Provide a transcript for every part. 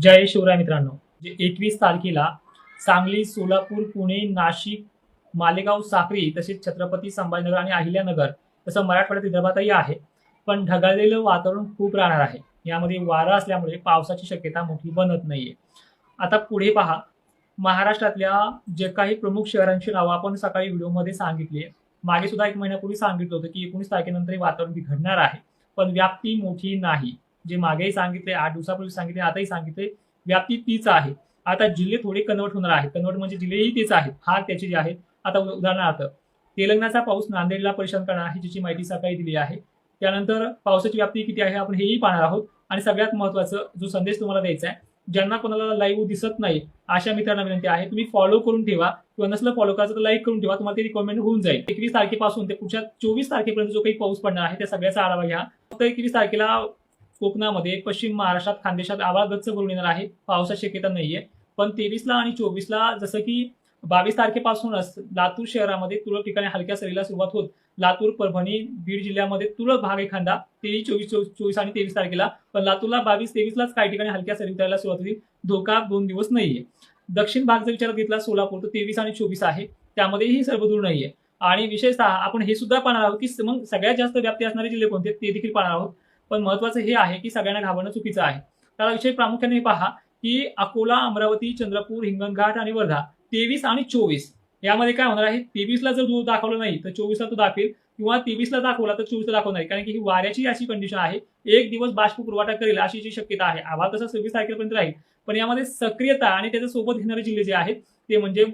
जय शिवराय मित्रांनो, जे 21 तारखेला सांगली, सोलापूर, पुणे, नाशिक, मालेगाव, साक्री तसेच छत्रपती संभाजीनगर आणि अहिल्यानगर तसं मराठवाड्यात विदर्भातही आहे. पण ढगाळलेलं वातावरण खूप राहणार आहे. यामध्ये वारा असल्यामुळे पावसाची शक्यता मोठी बनत नाहीये. आता पुढे पहा, महाराष्ट्रातल्या जे काही प्रमुख शहरांची नावं आपण सकाळी व्हिडिओमध्ये सांगितली आहे. मागे सुद्धा 1 महिन्यापूर्वी सांगितलं होतं की 19 तारखेनंतर हे वातावरण बिघडणार आहे. पण व्याप्ती मोठी नाही. जे मागेही सांगितले, 8 दिवसापूर्वी सांगितले, आताही सांगितले, व्याप्ती तीच आहे. आता जिल्हे थोडे कन्व्हर्ट होणार आहेत. कन्व्हर्ट म्हणजे जिल्हेही तेच आहेत. भाग त्याचे जे आहेत. आता उदाहरणार्थ तेलंगणाचा पाऊस नांदेडला परेशान करणार आहे, ज्याची माहिती सकाळी दिली आहे. त्यानंतर पावसाची व्याप्ती किती आहे आपण हेही पाहणार आहोत. आणि सगळ्यात महत्त्वाचं जो संदेश तुम्हाला द्यायचा आहे, ज्यांना कोणाला लाईव्ह दिसत नाही अशा मित्रांना विनंती आहे, तुम्ही फॉलो करून ठेवा किंवा नसलं फॉलो करायचं तर लाईक करून ठेवा, तुम्हाला ते रिकमेंड होऊन जाईल. 21 तारखेपासून ते पुढच्या 24 तारखेपर्यंत जो काही पाऊस पडणार आहे त्या सगळ्याचा आढावा घ्या. फक्त 21 तारखेला कोकणामध्ये, पश्चिम महाराष्ट्रात, खानदेशात आभाळ गच्च भरून येणार आहे. पावसाची शक्यता नाहीये. पण 23ला आणि 24ला जसं की 22 तारखेपासूनच लातूर शहरामध्ये तुरळक ठिकाणी हलक्या सरीला सुरुवात होत. लातूर, परभणी, बीड जिल्ह्यामध्ये तुरळक भाग एखादा 23, 24 आणि 23 तारखेला. पण लातूरला 22, 23लाच काही ठिकाणी हलक्या सरी उतरायला सुरुवात होईल. धोका 2 दिवस नाहीये. दक्षिण भाग जर विचारात घेतला सोलापूर तर 23 आणि 24 आहे. त्यामध्येही सर्वदूर नाहीये. आणि विशेषतः आपण हे सुद्धा पाहणार आहोत की मग सगळ्यात जास्त व्याप्ती असणारे जिल्हे कोणते ते देखील पाहणार आहोत. पण महत्वाचं हे आहे की सगळ्यांना घाबरणं चुकीचं आहे. त्याला विषय प्रामुख्याने पहा की अकोला, अमरावती, चंद्रपूर, हिंगणघाट आणि वर्धा 23 आणि 24 यामध्ये काय होणार आहे. 23ला जर दूर दाखवलं नाही तर 24ला तो दाखवेल किंवा 23ला दाखवला तर 24ला दाखवणार नाही. कारण की ही वाऱ्याची अशी कंडिशन आहे, एक दिवस बाष्प पुरवठा करेल अशी जी शक्यता आहे. आभाळ तसं 26 तारखेपर्यंत राहील. पण यामध्ये सक्रियता आणि त्याच्यासोबत घेणारे जिल्हे जे आहेत ते म्हणजे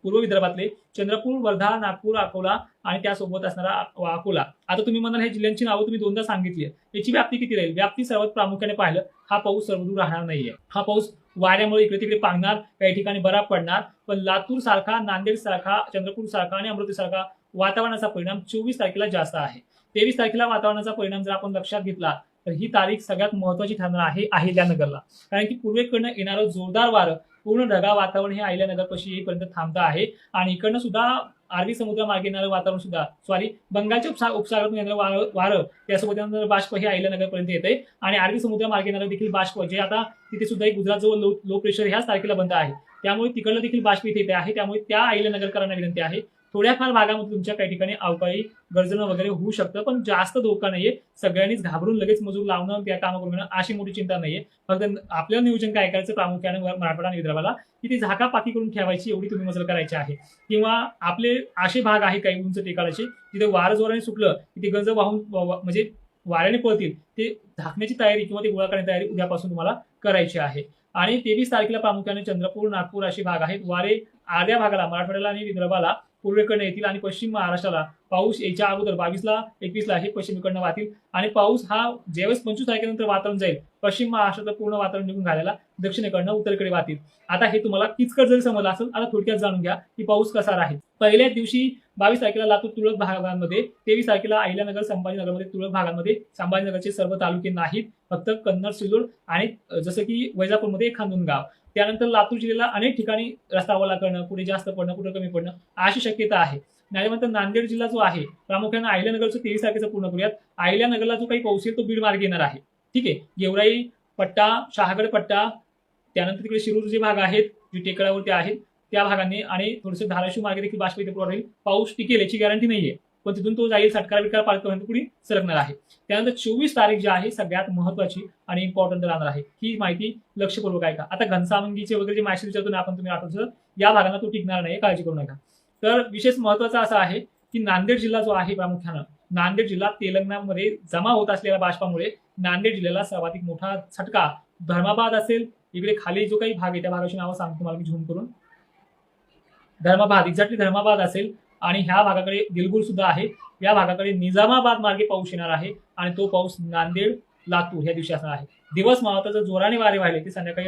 पूर्व विदर्भातले चंद्रपूर, वर्धा, नागपूर, अकोला आणि त्यासोबत असणारा अकोला. आता तुम्ही म्हणाल हे जिल्ह्यांची नावं तुम्ही दोनदा सांगितली, याची व्याप्ती किती राहील. व्याप्ती सर्वात प्रामुख्याने पाहिलं, हा पाऊस सर्वदूर राहणार नाहीये. हा पाऊस वाऱ्यामुळे इकडे तिकडे पांगणार, काही ठिकाणी बराफ पडणार. पण लातूर सारखा, नांदेड सारखा, चंद्रपूर सारखा आणि अमरावती सारखा वातावरणाचा परिणाम 24 तारखेला जास्त आहे. 23 तारखेला वातावरणाचा परिणाम जर आपण लक्षात घेतला तर ही तारीख सगळ्यात महत्वाची ठरणार आहे अहिल्यानगरला. कारण की पूर्वेकडनं येणारं जोरदार वारं पूर्ण ढगाळ वातावरण हे अहिल्यानगर पाशी येईपर्यंत थांबतं आहे. आणि इकडनं सुद्धा अरबी समुद्रामार्गे येणारं वातावरण सुद्धा बंगालच्या उपसागरातून येणारं वारं त्यासोबत बाष्प हे अहिल्यानगरपर्यंत येते. आणि अरबी समुद्रामार्गे येणारं देखील बाष्प जे आता तिथे सुद्धा एक गुजरात जवळ लो प्रेशर ह्याच तारखेला बनत आहे. त्यामुळे तिकडलं देखील बाष्प इथे येते आहे. त्यामुळे त्या अहिल्यानगरकरांना विनंती आहे, थोड्याफार भागामध्ये तुमच्या काही ठिकाणी अवकाळी गर्जनं वगैरे होऊ शकतं. पण जास्त धोका नाहीये. सगळ्यांनीच घाबरून लगेच मजूर लावणं, त्या कामं करून घेणं अशी मोठी चिंता नाहीये. फक्त आपलं नियोजन काय करायचं प्रामुख्याने मराठवाडा आणि विदर्भाला की ती झाकापाकी करून ठेवायची, एवढी तुम्ही मजल करायची आहे. किंवा आपले असे भाग आहे काही उंच टेकाळाचे तिथे वारं जोराने सुटलं की ते गंज वाहून म्हणजे वाऱ्याने पळतील, ते झाकण्याची तयारी किंवा ते गोळा करण्याची तयारी उद्यापासून तुम्हाला करायची आहे. आणि 23 तारखेला प्रामुख्याने चंद्रपूर, नागपूर असे भाग आहेत. वारे आर्ध्या भागाला, मराठवाड्याला आणि विदर्भाला पूर्वेकडनं येतील आणि पश्चिम महाराष्ट्राला पाऊस यायच्या अगोदर 22ला 21ला हे पश्चिमेकडनं वाहतील. आणि पाऊस हा ज्यावेळेस 25 तारखेनंतर वातावरण जाईल, पश्चिम महाराष्ट्रातलं पूर्ण वातावरण निघून घालायला दक्षिणेकडनं उत्तरेकडे वाहतील. आता हे तुम्हाला किचकट जरी समजलं असेल, आता थोडक्यात जाणून घ्या की पाऊस कसा राहील. पहिल्याच दिवशी 22 तारखेला लातूर तुरळक भागांमध्ये, 23 तारखेला अहिल्यानगर, संभाजीनगरमध्ये तुरळक भागांमध्ये, संभाजीनगरचे सर्व तालुके नाहीत, फक्त कन्नड, सिल्लोड आणि जसं की वैजापूरमध्ये खांदूनगाव. त्यानंतर लातूर जिल्ह्याला अनेक ठिकाणी रस्ता ओला करणं, कुठे जास्त पडणं, कुठे कमी पडणं अशी शक्यता आहे. त्यानंतर नांदेड जिल्हा जो आहे प्रामुख्याने अहिल्यानगरचं 23 तारखेचं पूर्ण करूयात. अहिल्यानगरला जो काही पाऊस येईल तो बीड मार्गे येणार आहे. ठीक आहे. गेवराई पट्टा, शहागड पट्टा, त्यानंतर तिकडे शिरूर जे भाग आहेत जे टेकड्यावरती आहेत त्या भागांनी आणि थोडेसे धाराशिव मार्गे देखील बाष्प इथे राहील. पाऊस टिकेल याची गॅरंटी नाहीये, पण तिथून तो जाईल सटकार बिटकार पालकपर्यंत पुढे सरकणार आहे. त्यानंतर 24 तारीख जी आहे सगळ्यात महत्वाची आणि इम्पॉर्टंट राहणार आहे. ही माहिती लक्षपूर्वक आहे का. आता घनसावंगीचे वगैरे जे माहिती विचारतो ना आपण, तुम्ही आठवत या भागांना तो टिकणार नाही, काळजी करू नका. तर विशेष महत्वाचा असा आहे की नांदेड जिल्हा जो आहे प्रामुख्यानं, नांदेड जिल्हा तेलंगणामध्ये जमा होत असलेल्या बाष्पामुळे नांदेड जिल्ह्याला सर्वाधिक मोठा झटका. धर्माबाद असेल, इकडे खाली जो काही भाग आहे त्या भागाची नावं सांगतो तुम्हाला मी झूम करून. धर्माबाद, एक्झॅक्टली धर्माबाद असेल आणि ह्या भागाकडे दिलगुर सुद्धा आहे. या भागाकडे निजामाबाद मार्गे पाऊस येणार आहे आणि तो पाऊस नांदेड, लातूर ह्या दिवशी असणार आहे. दिवस मावळता जर जोराने वारे वाहिले ते संध्याकाळी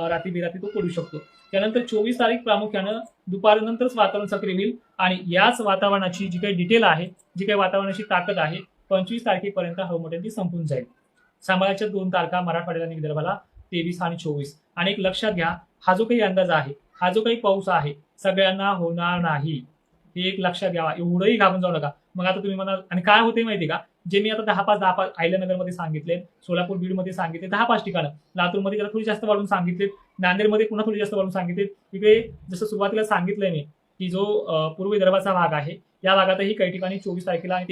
रात्री बेरात्री तो पडू शकतो. त्यानंतर 24 तारीख प्रामुख्यानं दुपारनंतरच वातावरण सक्रिय होईल आणि याच वातावरणाची जी काही डिटेल आहे, जी काही वातावरणाची ताकद आहे, 25 तारखेपर्यंत हवामान ती संपून जाईल. सांभाळाच्या 2 तारखा मराठवाड्याला आणि विदर्भाला 23 आणि 24. आणि एक लक्षात घ्या, हा जो काही अंदाज आहे, हा जो काही पाऊस आहे सगळ्यांना होणार नाही, हे एक लक्षात घ्यावा. एवढंही घाबरून जाऊ नका. मग आता तुम्ही म्हणाल आणि काय होते माहिती का, जे मी आता 10-5 अहिल्यानगरमध्ये सांगितले, सोलापूर बीडमध्ये सांगितले 10-5 ठिकाणं, लातूरमध्ये त्याला थोडी जास्त वाढवून सांगितले, नांदेडमध्ये पुन्हा थोडी जास्त वाढवून सांगितले. इकडे जसं सुरुवातीला सांगितलंय मी की जो पूर्व विदर्भाचा भाग आहे या भागातही काही ठिकाणी 24 तारखेला आणि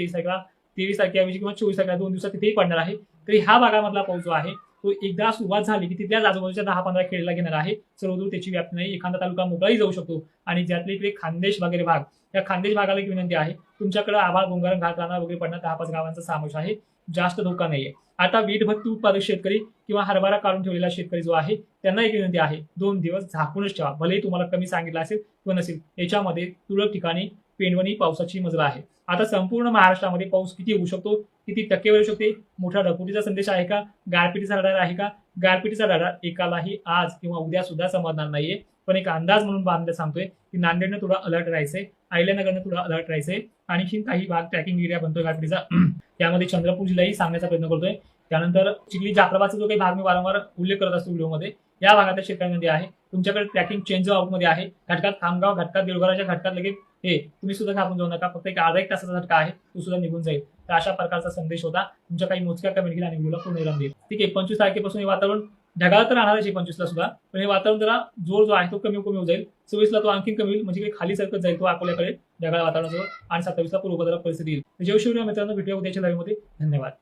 23 तारखेऐवजी किंवा 24 तारखेला 2 दिवसात तिथेही पडणार आहे. तरी ह्या भागामधला पाऊस जो आहे तो एकदा सुरुवात झाली की तिथल्याच आजूबाजूच्या 10-15 खेडेला घेणार आहे. सर्वदूर त्याची व्याप्ती नाही. एखादा तालुका मोकळाही जाऊ शकतो. आणि ज्यातले इकडे खानदेश वगैरे भाग, या खानदेश भागाला एक विनंती आहे, तुमच्याकडे आभाळ बोंगारण घाट राहणार वगैरे पडणार 10-5 गावांचा समावेश आहे. जास्त धोका नाहीये. आता वीटभट्टी उत्पादक शेतकरी किंवा हरभरा काढून ठेवलेला शेतकरी जो आहे त्यांना एक विनंती आहे, 2 दिवस झाकूनच ठेवा. भलेही तुम्हाला कमी सांगितलं असेल किंवा नसेल, याच्यामध्ये तुरळक ठिकाणी पेंडवणी पावसाची मजला आहे. आता संपूर्ण महाराष्ट्रामध्ये पाऊस किती होऊ शकतो, किती टक्केवारी येऊ शकते, मोठा ढगफुटीचा संदेश आहे का, गारपिटीचा रडार आहे का? गारपिटीचा रडार एकालाही आज किंवा उद्या सुद्धा समजणार नाहीये. पण एक अंदाज म्हणून बांधला सांगतोय की नांदेडनं थोडा अलर्ट राहायचंय, अहिल्यानगरनं थोडा अलर्ट राहायचंय. आणखी काही भाग ट्रॅकिंग एरिया बनतोय गारपिटीचा, त्यामध्ये चंद्रपूर जिल्हाही सांगण्याचा प्रयत्न करतोय. त्यानंतर चिखली जाफराबादचा जो काही भाग मी वारंवार उल्लेख करत असतो व्हिडिओमध्ये, या भागातल्या शेतकऱ्यांमध्ये आहे. तुमच्याकडे ट्रॅकिंग चेंज आउटमध्ये आहे. घटकात खामगाव, घटकात देवघराच्या घटकात लगेच हे तुम्ही सुद्धा घाबरून जाऊ नका. फक्त एक अर्धा 1 तासाचा झटका आहे, तो सुद्धा निघून जाईल. तर अशा प्रकारचा संदेश होता. तुमच्या काही मोजक्या कमेंट केला आणि व्हिडिओला पूर्ण विराम देईल. ठीक आहे, 25 तारखेपासून हे वातावरण ढगाळ तर राहणारच आहे 25 ला सुद्धा, पण हे वातावरण जरा जोर जो आहे तो कमी होऊ जाईल. 26 ला तो आणखी कमी होईल, म्हणजे काही खाली सरकत जाईल तो अकोल्याकडे ढगाळ वातावरणाजवळ, आणि 27 ला पूर्व परिस्थिती येईल. जेवशी मित्रांनो, भेटूया उद्याच्या लाईव्ह मध्ये. धन्यवाद.